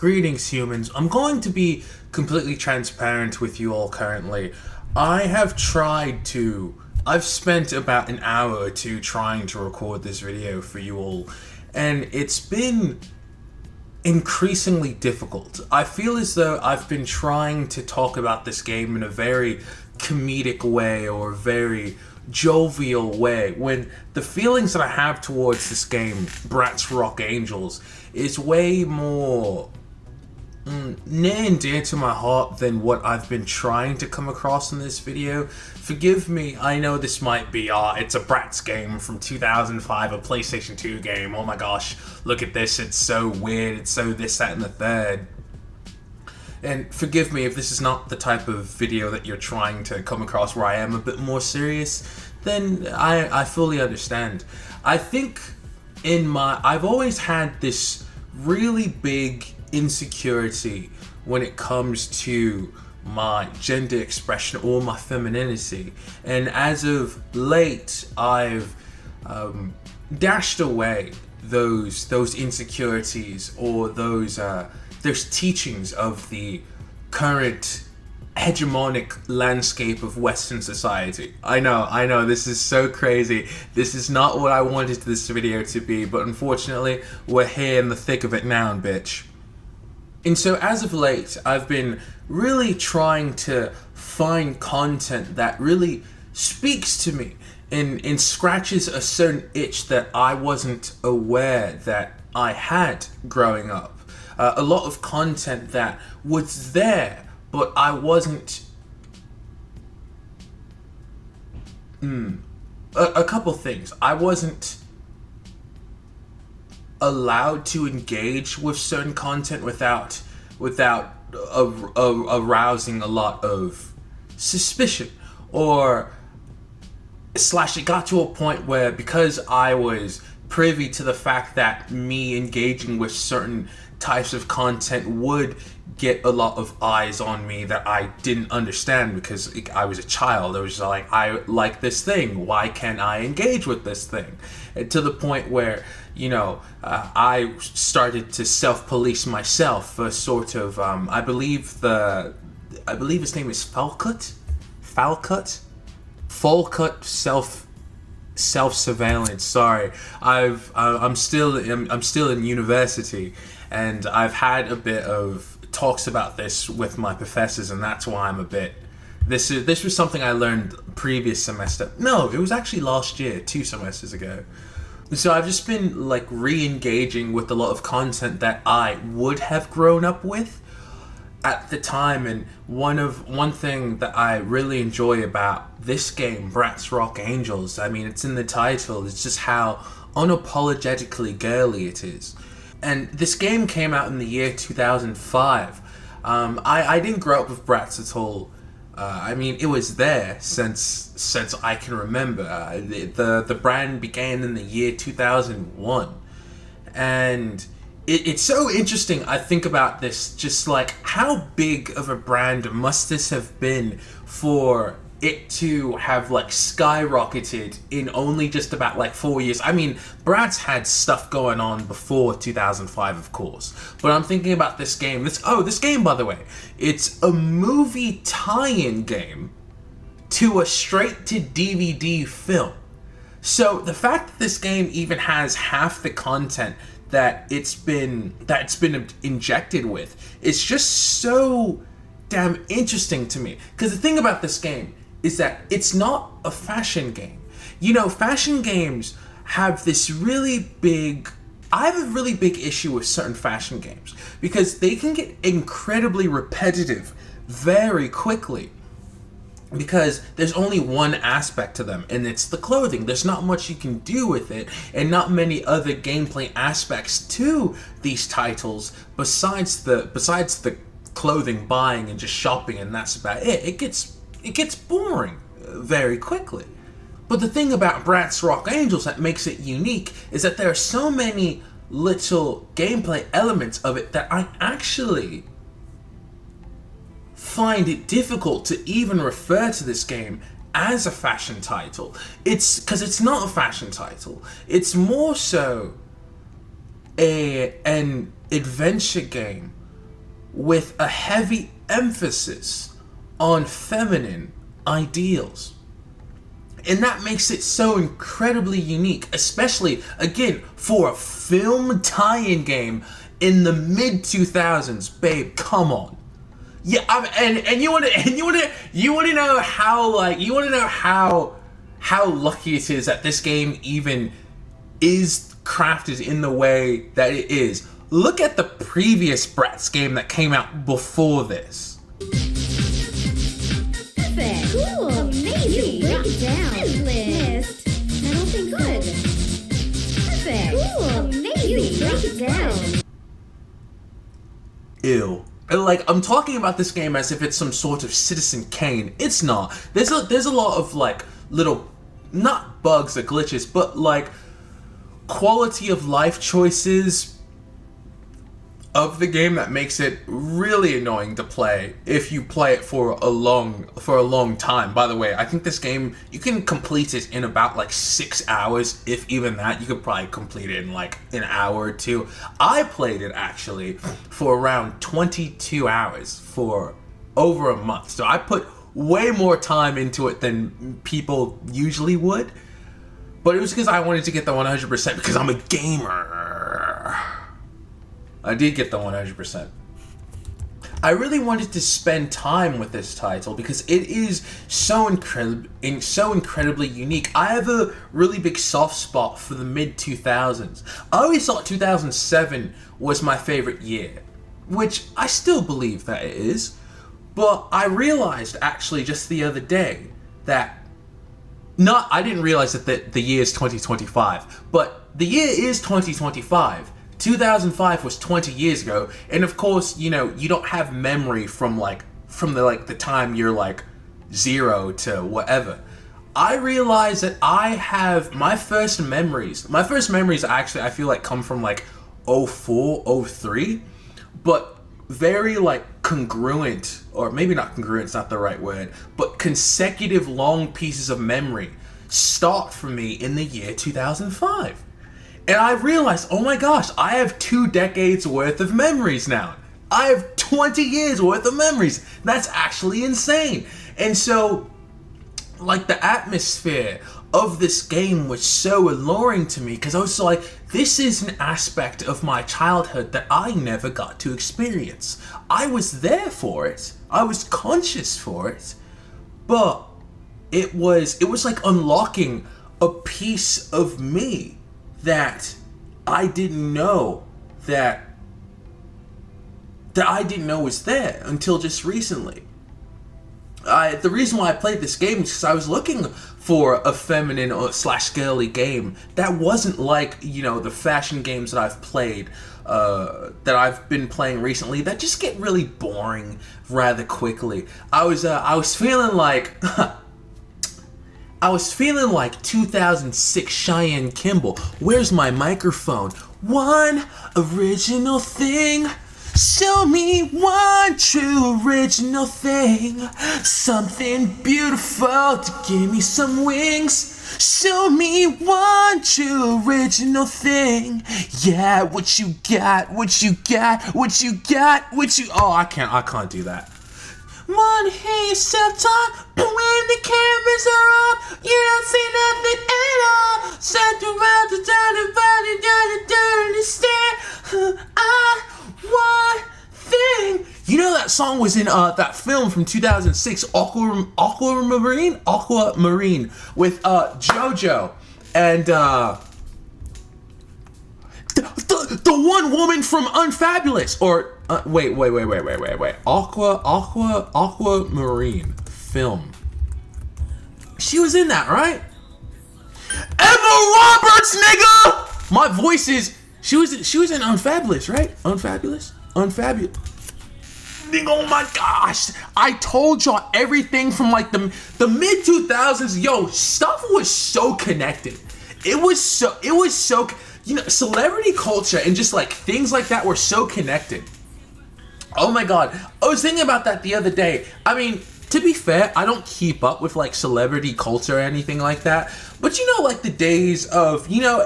Greetings, humans. I'm going to be completely transparent with you all currently. I've spent about an hour or two trying to record this video for you all, and it's been increasingly difficult. I feel as though I've been trying to talk about this game in a very comedic way or very jovial way, when the feelings that I have towards this game, Bratz Rock Angelz, is way more near and dear to my heart than what I've been trying to come across in this video. Forgive me, I know this might be, it's a Bratz game from 2005, a PlayStation 2 game, oh my gosh, look at this, it's so weird, it's so this, that, and the third. And forgive me if this is not the type of video that you're trying to come across where I am a bit more serious, then I fully understand. I think I've always had this really big insecurity when it comes to my gender expression or my femininity, and as of late I've dashed away those insecurities or those teachings of the current hegemonic landscape of Western society. I know, this is so crazy. This is not what I wanted this video to be, but unfortunately, we're here in the thick of it now, bitch. And so as of late, I've been really trying to find content that really speaks to me and scratches a certain itch that I wasn't aware that I had growing up. A lot of content that was there, but I wasn't... A couple things. I wasn't allowed to engage with certain content without arousing a lot of suspicion, or it got to a point where, because I was privy to the fact that me engaging with certain types of content would get a lot of eyes on me that I didn't understand, because I was a child. I was like, I like this thing, why can't I engage with this thing? And to the point where, you know, I started to self-police myself for sort of, I believe his name is Falcut self-surveillance. Sorry, I'm still in university, and I've had a bit of talks about this with my professors, and that's why I'm a bit... This was something I learned previous semester. No, it was actually last year, 2 semesters ago. So I've just been like re-engaging with a lot of content that I would have grown up with at the time, and one thing that I really enjoy about this game, Bratz Rock Angelz, I mean, it's in the title, it's just how unapologetically girly it is. And this game came out in the year 2005. I didn't grow up with Bratz at all. I mean, it was there since I can remember. The brand began in the year 2001, and it's so interesting. I think about this, just like how big of a brand must this have been for it to have like skyrocketed in only just about like 4 years. I mean, Bratz had stuff going on before 2005, of course, but I'm thinking about this game. This game, by the way, it's a movie tie-in game to a straight-to-DVD film. So the fact that this game even has half the content that it's been injected with is just so damn interesting to me. Because the thing about this game is that it's not a fashion game. You know, fashion games have this really big... I have a really big issue with certain fashion games because they can get incredibly repetitive very quickly, because there's only one aspect to them, and it's the clothing. There's not much you can do with it, and not many other gameplay aspects to these titles besides the clothing buying and just shopping, and that's about it. It gets boring very quickly. But the thing about Bratz Rock Angelz that makes it unique is that there are so many little gameplay elements of it that I actually find it difficult to even refer to this game as a fashion title. It's because it's not a fashion title. It's more so an adventure game with a heavy emphasis on feminine ideals. And that makes it so incredibly unique, especially, again, for a film tie-in game in the mid-2000s. Babe, come on. Yeah, and you want to know how lucky it is that this game even is crafted in the way that it is. Look at the previous Bratz game that came out before this. Perfect. Cool. Amazing. You break it down. List. I don't think good. Perfect. Cool. Amazing. You break it down. Ew. Like, I'm talking about this game as if it's some sort of Citizen Kane. It's not. There's a lot of, like, little, not bugs or glitches, but, like, quality of life choices of the game that makes it really annoying to play if you play it for a long time. By the way, I think this game, you can complete it in about like 6 hours, if even that. You could probably complete it in like an hour or two. I played it actually for around 22 hours for over a month. So I put way more time into it than people usually would. But it was because I wanted to get the 100% because I'm a gamer. I did get the 100%. I really wanted to spend time with this title because it is so incredibly unique. I have a really big soft spot for the mid-2000s. I always thought 2007 was my favorite year, which I still believe that it is. But I realized actually just the other day that I didn't realize that the year is 2025, but the year is 2025. 2005 was 20 years ago, and of course, you know, you don't have memory from the time you're like 0 to whatever. I realized that I have my first memories actually I feel like come from like 04, 03, but very like congruent, or maybe not congruent, it's not the right word, but consecutive long pieces of memory start for me in the year 2005. And I realized, oh my gosh, I have 2 decades worth of memories now. I have 20 years worth of memories. That's actually insane. And so, like, the atmosphere of this game was so alluring to me because I was like, this is an aspect of my childhood that I never got to experience. I was there for it. I was conscious for it. But it was like unlocking a piece of me that I didn't know was there until just recently. The reason why I played this game is because I was looking for a feminine / girly game that wasn't like, you know, the fashion games that I've played, that I've been playing recently that just get really boring rather quickly. I was feeling like I was feeling like 2006 Cheyenne Kimball. Where's my microphone? One original thing. Show me one true original thing. Something beautiful to give me some wings. Show me one true original thing. Yeah, what you got, what you got, what you got, what you... Oh, I can't do that. Wanna hear yourself talk, but when the cameras are off, you don't see nothing at all. Sent around to turn about and don't understand. One thing. You know that song was in that film from 2006, Aquamarine, with JoJo and the one woman from Unfabulous, or wait. Aquamarine film. She was in that, right? Emma Roberts, nigga! My voice is... She was in Unfabulous, right? Unfabulous. Nigga, oh my gosh. I told y'all everything from like the mid-2000s. Yo, stuff was so connected. It was so... You know, celebrity culture and just like things like that were so connected. Oh my god. I was thinking about that the other day. I mean, to be fair, I don't keep up with like celebrity culture or anything like that. But you know, like the days of, you know,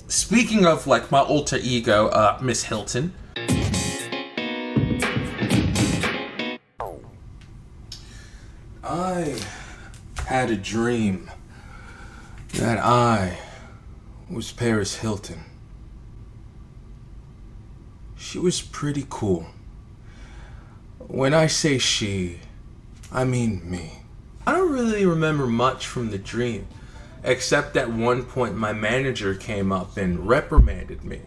speaking of like my alter ego, Miss Hilton. had a dream that I was Paris Hilton. She was pretty cool. When I say she, I mean me. I don't really remember much from the dream, except at one point my manager came up and reprimanded me.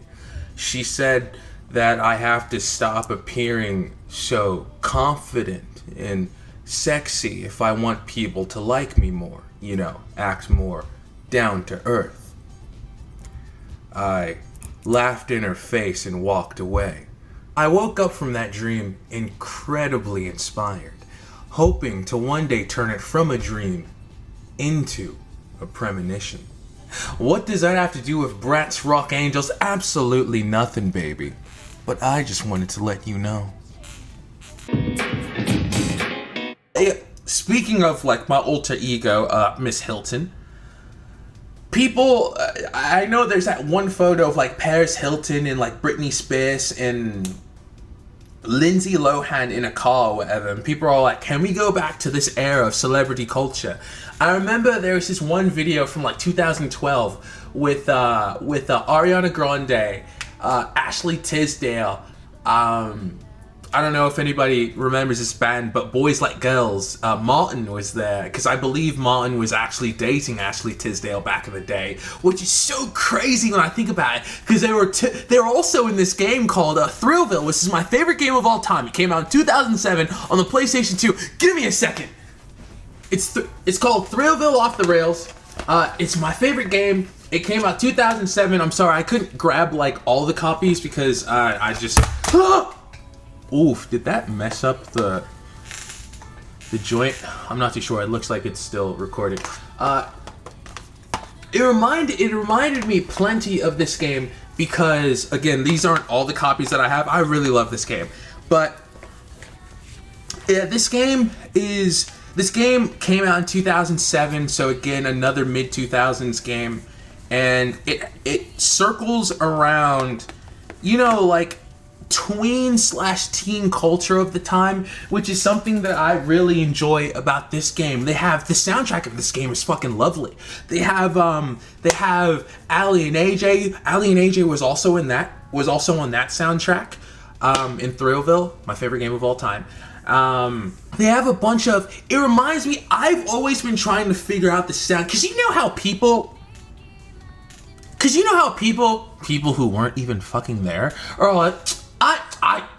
She said that I have to stop appearing so confident and sexy if I want people to like me more, you know, act more down to earth. I laughed in her face and walked away. I woke up from that dream incredibly inspired, hoping to one day turn it from a dream into a premonition. What does that have to do with Bratz Rock Angelz? Absolutely nothing, baby. But I just wanted to let you know. Hey, speaking of like my alter ego, Miss Hilton, people, I know there's that one photo of like Paris Hilton and like Britney Spears and Lindsay Lohan in a car or whatever, and people are all like, can we go back to this era of celebrity culture? I remember there was this one video from like 2012 with Ariana Grande, Ashley Tisdale, I don't know if anybody remembers this band, but Boys Like Girls. Martin was there, because I believe Martin was actually dating Ashley Tisdale back in the day, which is so crazy when I think about it, because they were also in this game called Thrillville, which is my favorite game of all time. It came out in 2007 on the PlayStation 2. Give me a second. It's called Thrillville Off the Rails. It's my favorite game. It came out 2007. I'm sorry, I couldn't grab like all the copies because I just... Oof, did that mess up the joint? I'm not too sure. It looks like it's still recorded. It reminded me plenty of this game because, again, these aren't all the copies that I have. I really love this game. But yeah, this game came out in 2007, so again, another mid-2000s game. And it circles around, you know, like tween/teen culture of the time, which is something that I really enjoy about this game. They have the soundtrack of this game is fucking lovely. They have Ali and AJ. Ali and AJ was also on that soundtrack in Thrillville, my favorite game of all time. They have a bunch of, it reminds me, I've always been trying to figure out the sound, because you know how people who weren't even fucking there are like,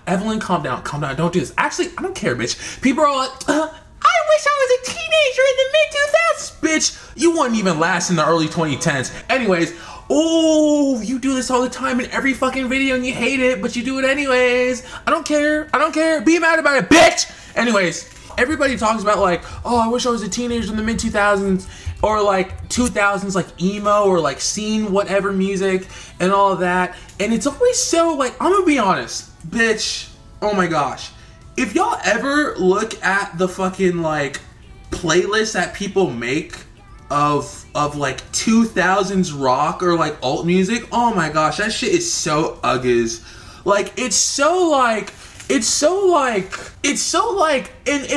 Evelyn, calm down, don't do this. Actually, I don't care, bitch. People are like, I wish I was a teenager in the mid-2000s, bitch. You wouldn't even last in the early 2010s. Anyways, oh, you do this all the time in every fucking video and you hate it, but you do it anyways. I don't care. Be mad about it, bitch. Anyways, everybody talks about like, oh, I wish I was a teenager in the mid-2000s. Or like 2000s, like emo or like scene whatever music and all of that. And it's always so like, I'm gonna be honest, bitch, oh my gosh. If y'all ever look at the fucking like playlists that people make of like 2000s rock or like alt music, oh my gosh, that shit is so uggies. Like, it's so like, and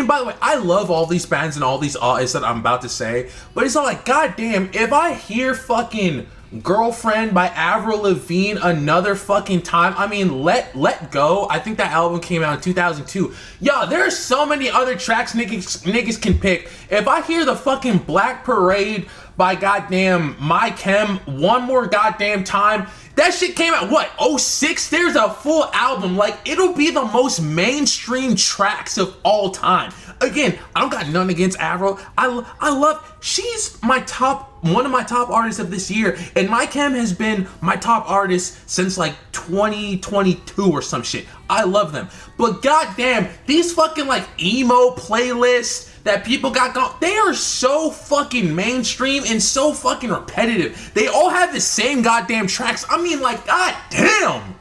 by the way, I love all these bands and all these artists that I'm about to say, but it's all like, goddamn, if I hear fucking Girlfriend by Avril Lavigne another fucking time, I mean, let go. I think that album came out in 2002. Yo, there are so many other tracks niggas can pick. If I hear the fucking Black Parade by goddamn My Chem one more goddamn time, that shit came out, what, 06? There's a full album. Like, it'll be the most mainstream tracks of all time. Again, I don't got nothing against Avril. I love, she's one of my top artists of this year. And My Chem has been my top artist since like 2022 or some shit. I love them. But goddamn, these fucking like emo playlists that people got going, they are so fucking mainstream and so fucking repetitive. They all have the same goddamn tracks. I mean, like, goddamn.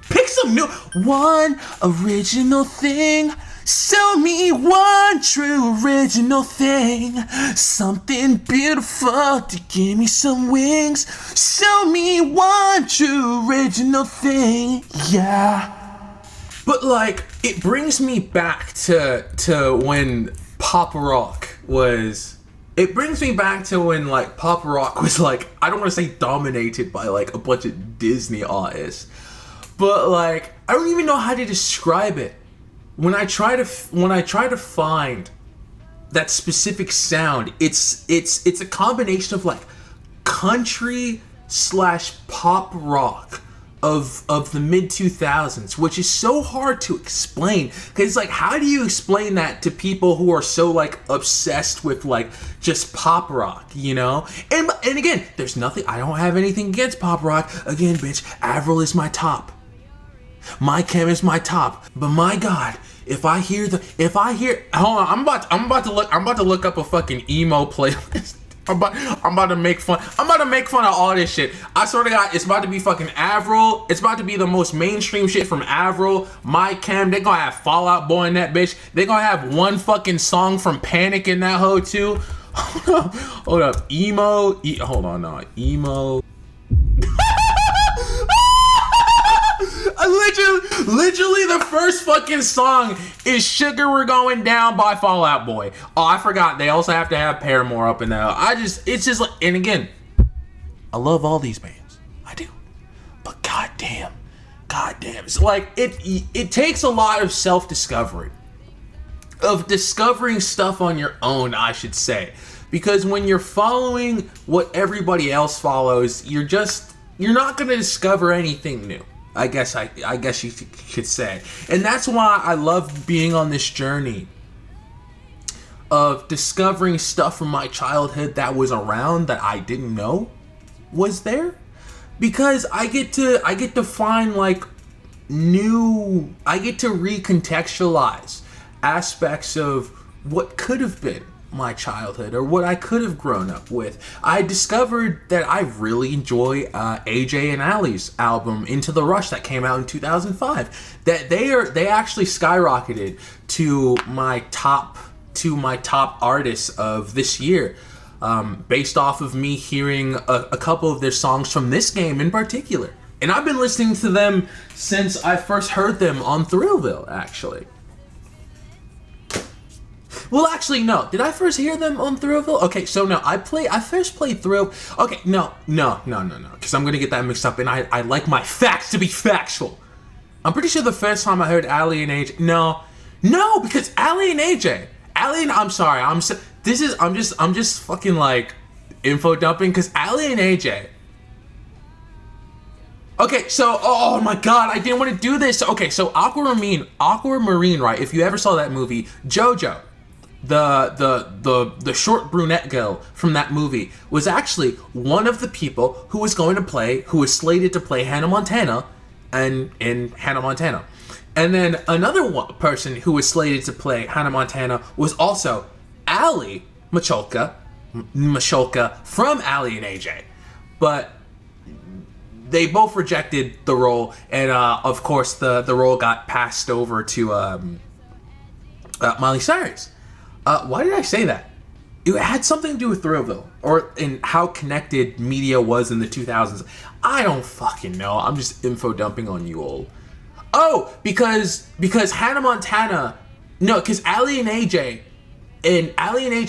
Pick some new, one original thing. Show me one true original thing. Something beautiful to give me some wings. Show me one true original thing. Yeah. But like, it brings me back to when pop rock was it brings me back to when like pop rock was like, I don't want to say dominated by like a bunch of Disney artists, but like I don't even know how to describe it. When I try to find that specific sound, it's a combination of like country / pop rock of the mid 2000s, which is so hard to explain, because like, how do you explain that to people who are so like obsessed with like just pop rock, you know? And again, there's nothing, I don't have anything against pop rock. Again, bitch, Avril is my top, my Chem is my top, but my God, if I hear hold on, I'm about to look up a fucking emo playlist. I'm about to make fun of all this shit. I swear to God, it's about to be fucking Avril. It's about to be the most mainstream shit from Avril, My Chem. They gonna have Fall Out Boy in that bitch. They gonna have one fucking song from Panic in that hoe too. Hold up, emo. Emo. Literally the first fucking song is Sugar We're Going Down by Fall Out Boy. Oh, I forgot, they also have to have Paramore up in there. It's just like, and again, I love all these bands, I do, but goddamn, it's like, it takes a lot of self-discovery, of discovering stuff on your own, I should say, because when you're following what everybody else follows, you're not gonna discover anything new. I guess you could say. And that's why I love being on this journey of discovering stuff from my childhood that was around that I didn't know was there, because I get to find like I get to recontextualize aspects of what could have been my childhood or what I could have grown up with. I discovered that I really enjoy AJ and Ali's album Into the Rush that came out in 2005. That they actually skyrocketed to my top artists of this year, based off of me hearing a couple of their songs from this game in particular. And I've been listening to them since I first heard them on Thrillville, actually. Well, actually, no. Did I first hear them on Thrillville? Okay, so no, I first played Thrill. Okay, no, because I'm going to get that mixed up, and I like my facts to be factual. I'm pretty sure the first time I heard Ali and AJ, no, because Ali and AJ, I'm sorry, I'm just fucking like info dumping, because Ali and AJ. Okay, so, oh my God, I didn't want to do this. Okay, so Aquamarine, right? If you ever saw that movie, JoJo, the short brunette girl from that movie, was actually one of the people who was slated to play Hannah Montana in Hannah Montana. And then another person who was slated to play Hannah Montana was also Ali Macholka from Ali and AJ. But they both rejected the role, and of course the role got passed over to Miley Cyrus. Why did I say that? It had something to do with Thrillville, or in how connected media was in the 2000s. I don't fucking know. I'm just info dumping on you all. Oh, because Hannah Montana, no, because Ali and AJ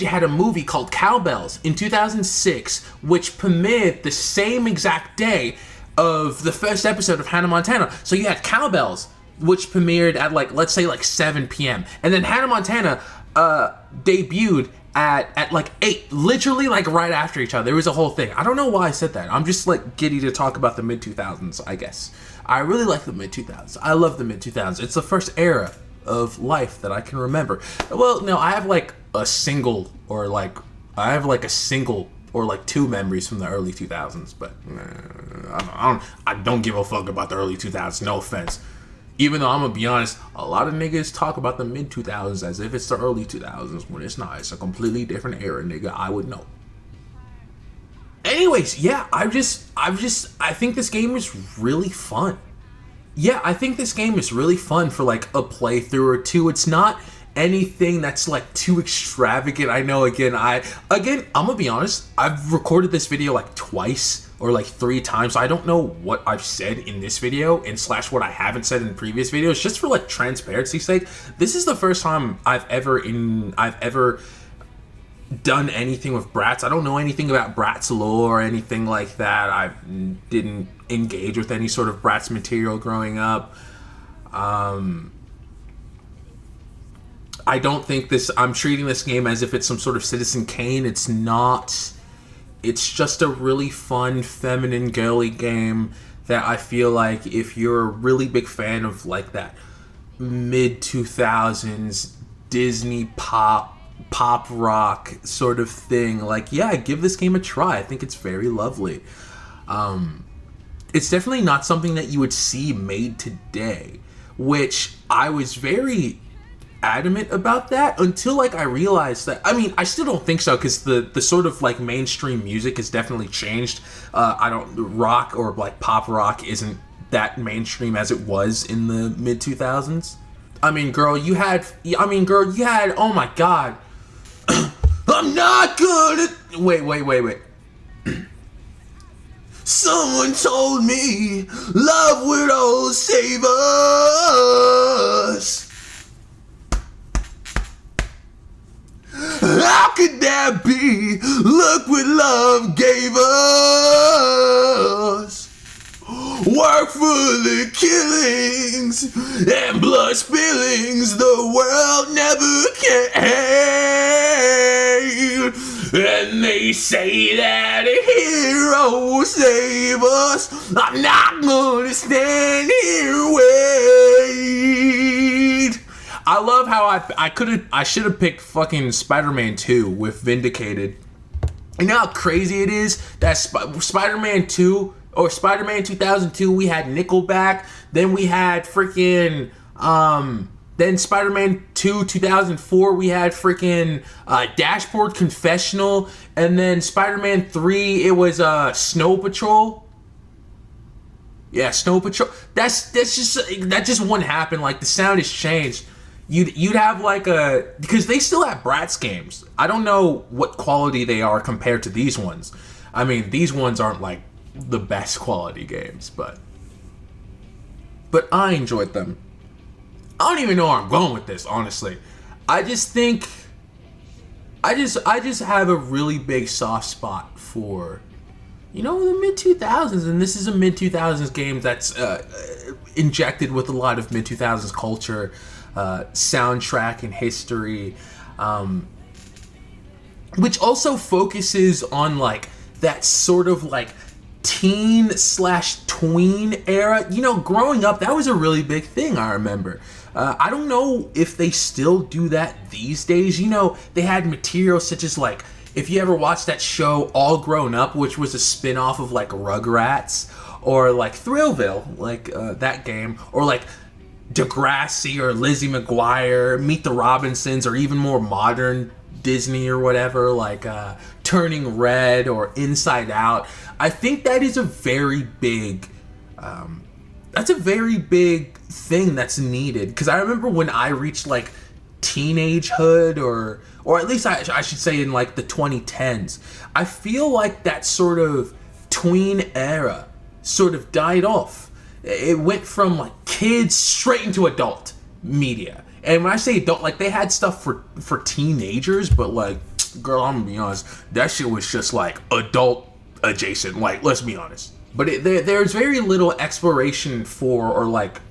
had a movie called Cowbells in 2006, which premiered the same exact day of the first episode of Hannah Montana. So you had Cowbells, which premiered at like, let's say like 7 p.m. And then Hannah Montana debuted at like 8, literally like right after each other. It was a whole thing. I don't know why I said that. I'm just like giddy to talk about the mid 2000s, I guess. I really like the mid 2000s. I love the mid 2000s. It's the first era of life that I can remember. Well, no, I have like a single or like two memories from the early 2000s, but I don't give a fuck about the early 2000s, no offense. Even though I'm gonna be honest, a lot of niggas talk about the mid 2000s as if it's the early 2000s when it's not. It's a completely different era, nigga. I would know. Anyways, yeah, I think this game is really fun. Yeah, I think this game is really fun for like a playthrough or two. It's not anything that's like too extravagant. I know, again, I'm gonna be honest, I've recorded this video like twice or like 3 times. So I don't know what I've said in this video and / what I haven't said in previous videos, just for like transparency's sake. This is the first time I've ever done anything with Bratz. I don't know anything about Bratz lore or anything like that. I didn't engage with any sort of Bratz material growing up. I don't think I'm treating this game as if it's some sort of Citizen Kane. It's not. It's just a really fun, feminine, girly game that I feel like if you're a really big fan of like that mid-2000s Disney pop rock sort of thing, like, yeah, give this game a try. I think it's very lovely. It's definitely not something that you would see made today, which I was very adamant about that until like I realized that, I mean, I still don't think so, because the sort of like mainstream music has definitely changed. Rock or like pop rock isn't that mainstream as it was in the mid 2000s. I mean, girl, you had, oh my god. I'm not good at, wait. Someone told me love would all save us. How could that be? Look what love gave us. Work for the killings and blood spillings the world never can. And they say that a hero will save us. I'm not gonna stand here wait. I love how I should have picked fucking Spider-Man 2 with Vindicated. You know how crazy it is that Spider-Man 2 or Spider-Man 2002, we had Nickelback, then we had freaking then Spider-Man 2 2004, we had freaking Dashboard Confessional, and then Spider-Man 3, it was Snow Patrol. Yeah, Snow Patrol. That just wouldn't happen. Like, the sound has changed. You'd have like because they still have Bratz games. I don't know what quality they are compared to these ones. I mean, these ones aren't like the best quality games, but I enjoyed them. I don't even know where I'm going with this, honestly. I just think I just have a really big soft spot for, you know, the mid 2000s, and this is a mid 2000s game that's injected with a lot of mid 2000s culture, soundtrack and history, which also focuses on like that sort of like teen/tween era. You know, growing up, that was a really big thing, I remember. I don't know if they still do that these days. You know, they had material such as like, if you ever watched that show All Grown Up, which was a spin-off of like Rugrats, or like Thrillville, like that game, or like Degrassi or Lizzie McGuire, Meet the Robinsons, or even more modern Disney or whatever, like Turning Red or Inside Out. I think that is a very big thing that's needed, because I remember when I reached like teenagehood, or at least I should say in like the 2010s, I feel like that sort of tween era sort of died off. It went from like kids straight into adult media. And when I say adult, like they had stuff for teenagers, but like, girl, I'm gonna be honest, that shit was just like adult adjacent, like, let's be honest. But there's very little exploration for, or like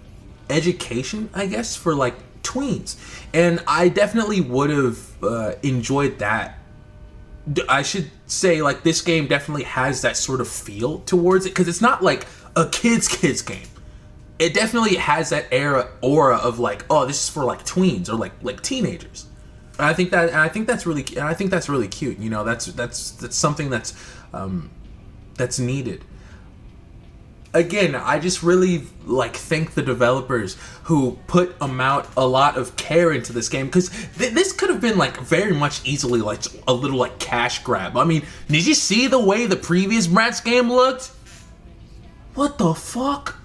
education, I guess, for like tweens. And I definitely would have enjoyed that. I should say, like, this game definitely has that sort of feel towards it, because it's not like a kids game. It definitely has that aura of like, oh, this is for like tweens or like teenagers. And I think that's really cute. You know, that's something that's needed. Again, I just really like thank the developers who put a lot of care into this game, because this could have been like very much easily like a little like cash grab. I mean, did you see the way the previous Bratz game looked? What the fuck?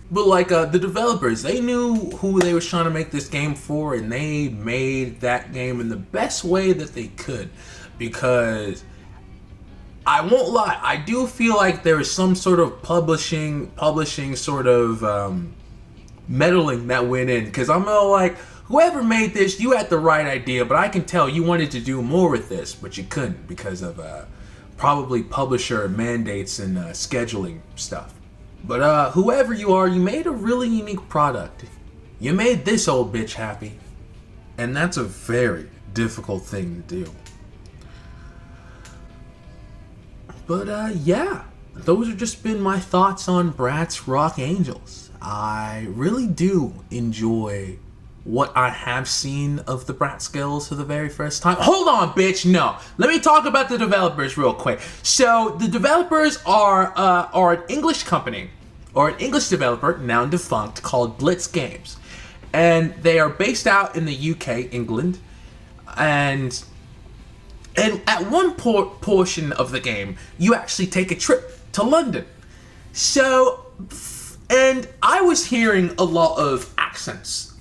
But like the developers, they knew who they was trying to make this game for, and they made that game in the best way that they could. Because I won't lie, I do feel like there is some sort of publishing sort of meddling that went in. Because I'm all like, whoever made this, you had the right idea, but I can tell you wanted to do more with this, but you couldn't because of probably publisher mandates and scheduling stuff. But whoever you are, you made a really unique product. You made this old bitch happy. And that's a very difficult thing to do. But yeah, those have just been my thoughts on Bratz Rock Angelz. I really do enjoy what I have seen of the Bratz Girls for the very first time. Hold on, bitch, no. Let me talk about the developers real quick. So the developers are an English company, or an English developer, now defunct, called Blitz Games. And they are based out in the UK, England. And at one portion of the game, you actually take a trip to London. So, and I was hearing a lot of accents.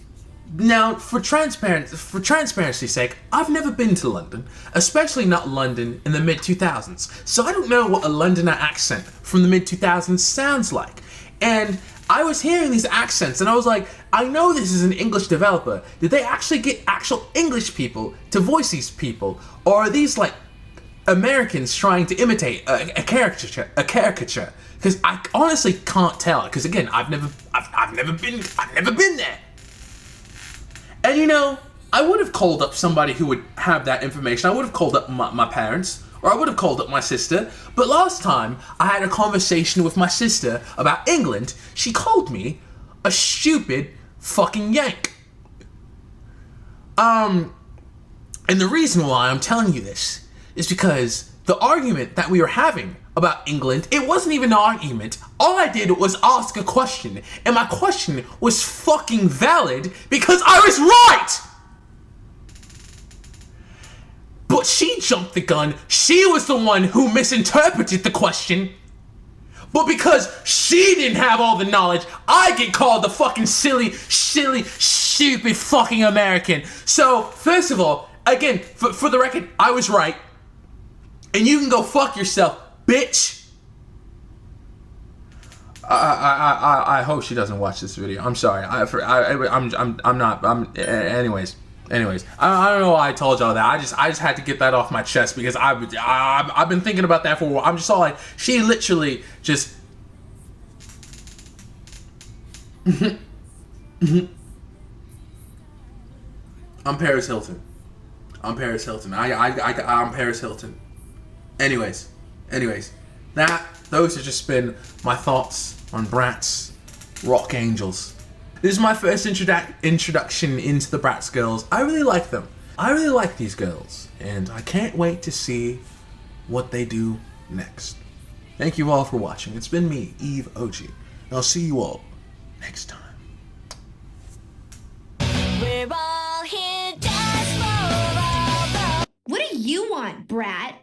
Now, for transparency's sake, I've never been to London, especially not London in the mid-2000s. So I don't know what a Londoner accent from the mid-2000s sounds like. And I was hearing these accents and I was like, I know this is an English developer. Did they actually get actual English people to voice these people? Or are these like Americans trying to imitate a caricature? Because I honestly can't tell. Because again, I've never been there. And you know, I would have called up somebody who would have that information. I would have called up my parents, or I would have called up my sister. But last time I had a conversation with my sister about England, she called me a stupid fucking Yank. And the reason why I'm telling you this is because the argument that we were having about England, it wasn't even an argument. All I did was ask a question, and my question was fucking valid because I was right! But she jumped the gun. She was the one who misinterpreted the question. But because she didn't have all the knowledge, I get called the fucking silly, stupid fucking American. So, first of all, again, for the record, I was right. And you can go fuck yourself, bitch. I hope she doesn't watch this video. I'm sorry. Anyways, I don't know why I told y'all that. I just had to get that off my chest because I've been thinking about that for a while. I'm just all like, she literally just. I'm Paris Hilton. I'm Paris Hilton. I'm Paris Hilton. Anyways, those have just been my thoughts on Bratz Rock Angelz. This is my first introduction into the Bratz girls. I really like them. I really like these girls, and I can't wait to see what they do next. Thank you all for watching. It's been me, Eve OG, and I'll see you all next time. We're all here just for what do you want, Brat?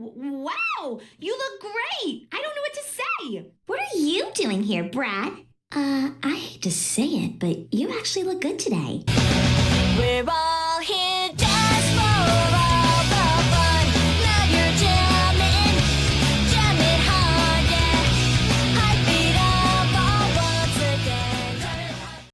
Wow, you look great. I don't know what to say. What are you doing here, Brat? I hate to say it, but you actually look good today. We're all here